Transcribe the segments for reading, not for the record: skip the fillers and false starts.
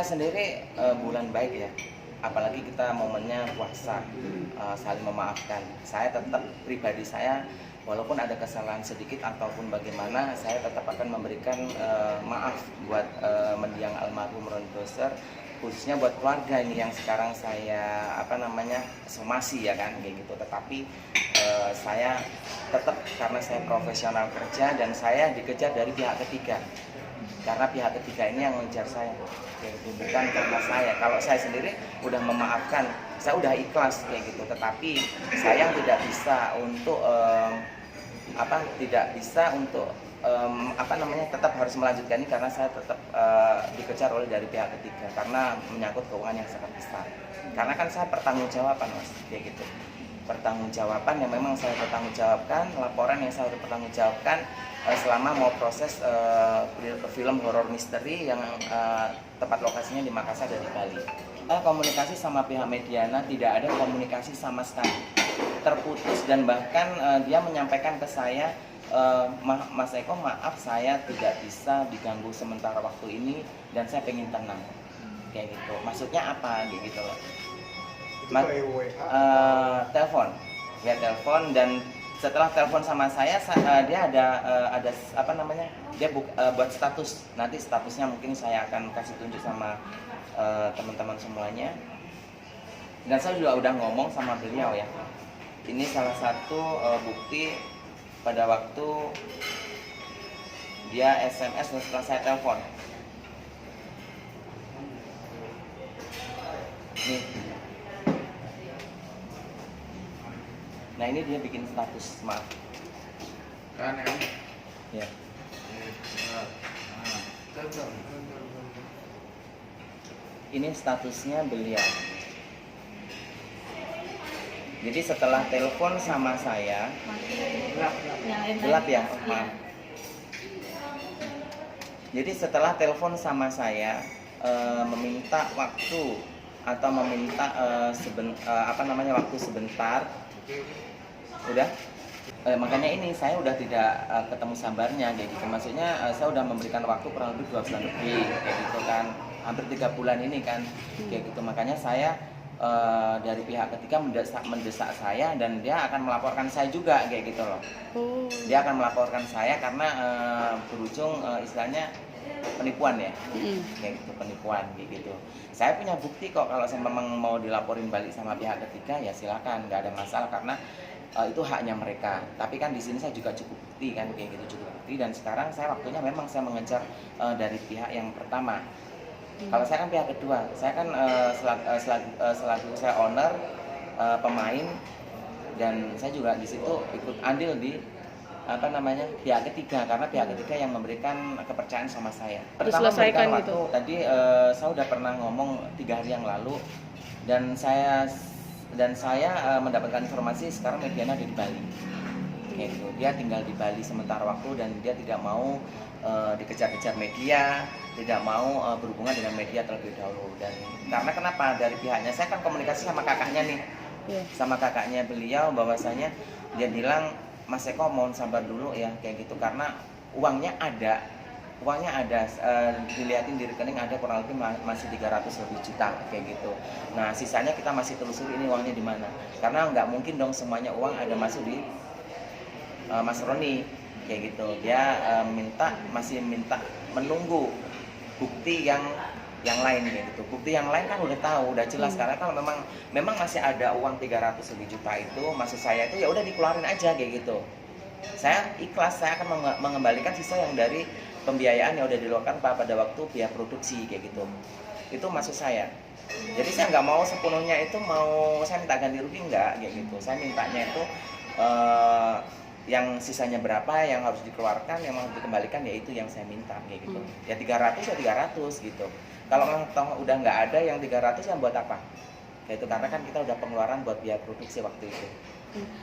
sendiri bulan baik ya, apalagi kita momennya puasa, saling memaafkan. Saya tetap pribadi saya, walaupun ada kesalahan sedikit ataupun bagaimana, saya tetap akan memberikan maaf buat mendiang almarhum Ron Doser, khususnya buat keluarga ini yang sekarang saya somasi ya kan kayak gitu. Tetapi saya tetap, karena saya profesional kerja dan saya dikejar dari pihak ketiga, karena pihak ketiga ini yang mengejar saya, yaitu bukan karena saya. Kalau saya sendiri udah memaafkan, saya udah ikhlas kayak gitu. Tetapi saya tidak bisa untuk tetap harus melanjutkan ini, karena saya tetap dikejar oleh dari pihak ketiga karena menyangkut keuangan yang sangat besar. Karena kan saya pertanggungjawaban mas, kayak gitu. Pertanggungjawaban yang memang saya pertanggungjawabkan, laporan yang saya pertanggungjawabkan selama mau proses film horor misteri yang tempat lokasinya di Makassar dari Bali. Komunikasi sama pihak Mediana tidak ada komunikasi sama sekali, terputus, dan bahkan dia menyampaikan ke saya, Mas Eko, maaf saya tidak bisa diganggu sementara waktu ini dan saya pengen tenang, kayak gitu. Maksudnya apa kayak gitu loh. Telepon, ya telepon, dan setelah telepon sama saya dia ada dia buat status. Nanti statusnya mungkin saya akan kasih tunjuk sama teman-teman semuanya. Dan saya juga udah ngomong sama beliau ya. Ini salah satu bukti pada waktu dia SMS dan setelah saya telepon. Nih. Nah ini dia bikin status, maaf. Kan Ya. Ini statusnya beliau. Jadi setelah telepon sama saya, gelap ya, maaf. Jadi setelah telepon sama saya, meminta waktu atau meminta waktu sebentar, udah. Makanya ini saya udah tidak ketemu sabarnya kayak gitu. Maksudnya saya udah memberikan waktu kurang lebih 2 bulan lebih kayak gitu kan, hampir 3 bulan ini kan kayak gitu. Makanya saya dari pihak ketiga mendesak saya, dan dia akan melaporkan saya juga kayak gitu loh. Dia akan melaporkan saya karena berujung istilahnya penipuan ya, kayak gitu, penipuan kayak gitu. Saya punya bukti kok, kalau saya memang mau dilaporin balik sama pihak ketiga ya silakan, nggak ada masalah, karena itu haknya mereka. Tapi kan di sini saya juga cukup bukti kan kayak gitu, cukup bukti. Dan sekarang saya waktunya memang saya mengejar dari pihak yang pertama. Kalau saya kan pihak kedua, saya kan selaku saya owner, pemain, dan saya juga di situ ikut andil di pihak ketiga, karena pihak ketiga yang memberikan kepercayaan sama saya. Pertama memberikan waktu gitu. Tadi saya udah pernah ngomong 3 hari yang lalu, dan saya mendapatkan informasi sekarang Mediana ada di Bali. Kayak gitu. Dia tinggal di Bali sementara waktu, dan dia tidak mau dikejar-kejar media, tidak mau berhubungan dengan media terlebih dahulu. Dan karena kenapa? Dari pihaknya saya kan komunikasi sama kakaknya nih, sama kakaknya beliau, bahwasanya dia bilang, Mas Eko mohon sabar dulu ya kayak gitu, karena uangnya ada, dilihatin di rekening ada kurang lebih masih 300 lebih juta kayak gitu. Nah sisanya kita masih telusuri ini uangnya di mana, karena nggak mungkin dong semuanya uang ada masuk di Mas Roni kayak gitu. Dia masih minta menunggu bukti yang lain kayak gitu. Bukti yang lain kan udah tahu, udah jelas, karena kalau memang masih ada uang 300 lebih juta itu, maksud saya itu ya udah dikeluarin aja kayak gitu. Saya ikhlas, saya akan mengembalikan sisa yang dari pembiayaan yang udah dilakukan pada waktu biaya produksi kayak gitu. Itu maksud saya. Jadi saya nggak mau sepenuhnya itu mau saya minta ganti rugi, enggak kayak gitu. Saya mintanya itu yang sisanya berapa yang harus dikeluarkan, yang harus dikembalikan, yaitu yang saya minta kayak gitu. Ya 300 ya 300 gitu. Kalau memang udah nggak ada yang 300, yang buat apa? Kayak itu, karena kan kita udah pengeluaran buat biaya produksi waktu itu.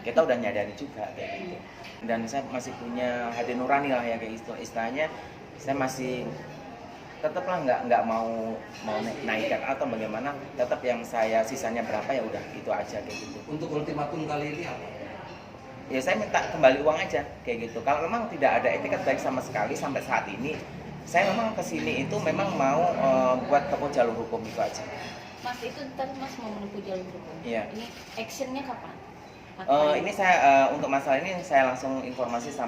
Kita udah nyadari juga kayak gitu. Dan saya masih punya hati nurani lah ya, kayak istilahnya. Saya masih tetaplah nggak mau naikkan atau bagaimana, tetap yang saya sisanya berapa ya udah itu aja kayak gitu. Untuk ultimatum kali ini apa? Ya saya minta kembali uang aja kayak gitu. Kalau memang tidak ada etikat baik sama sekali sampai saat ini, Saya memang kesini itu memang mau buat tempuh jalur hukum itu aja. Mas itu ntar Mas mau menempuh jalur hukum. Iya. Ini actionnya kapan? Ini saya untuk masalah ini saya langsung informasi sama